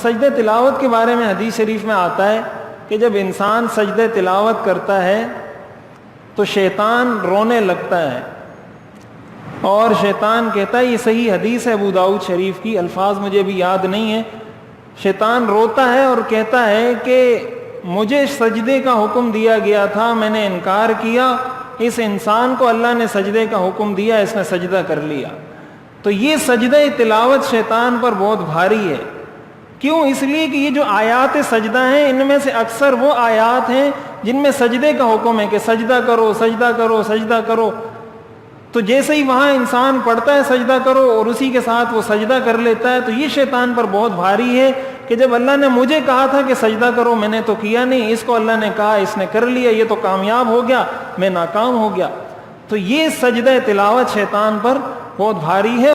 سجدہ تلاوت کے بارے میں حدیث شریف میں آتا ہے کہ جب انسان سجدہ تلاوت کرتا ہے تو شیطان رونے لگتا ہے، اور شیطان کہتا ہے، یہ صحیح حدیث ہے ابو داؤد شریف کی، الفاظ مجھے بھی یاد نہیں ہے، شیطان روتا ہے اور کہتا ہے کہ مجھے سجدے کا حکم دیا گیا تھا، میں نے انکار کیا، اس انسان کو اللہ نے سجدے کا حکم دیا، اس نے سجدہ کر لیا۔ تو یہ سجدہ تلاوت شیطان پر بہت بھاری ہے۔ کیوں؟ اس لیے کہ یہ جو آیات سجدہ ہیں ان میں سے اکثر وہ آیات ہیں جن میں سجدے کا حکم ہے کہ سجدہ کرو، سجدہ کرو، سجدہ کرو۔ تو جیسے ہی وہاں انسان پڑھتا ہے سجدہ کرو اور اسی کے ساتھ وہ سجدہ کر لیتا ہے، تو یہ شیطان پر بہت بھاری ہے کہ جب اللہ نے مجھے کہا تھا کہ سجدہ کرو، میں نے تو کیا نہیں، اس کو اللہ نے کہا، اس نے کر لیا، یہ تو کامیاب ہو گیا، میں ناکام ہو گیا۔ تو یہ سجدہ تلاوت شیطان پر بہت بھاری ہے۔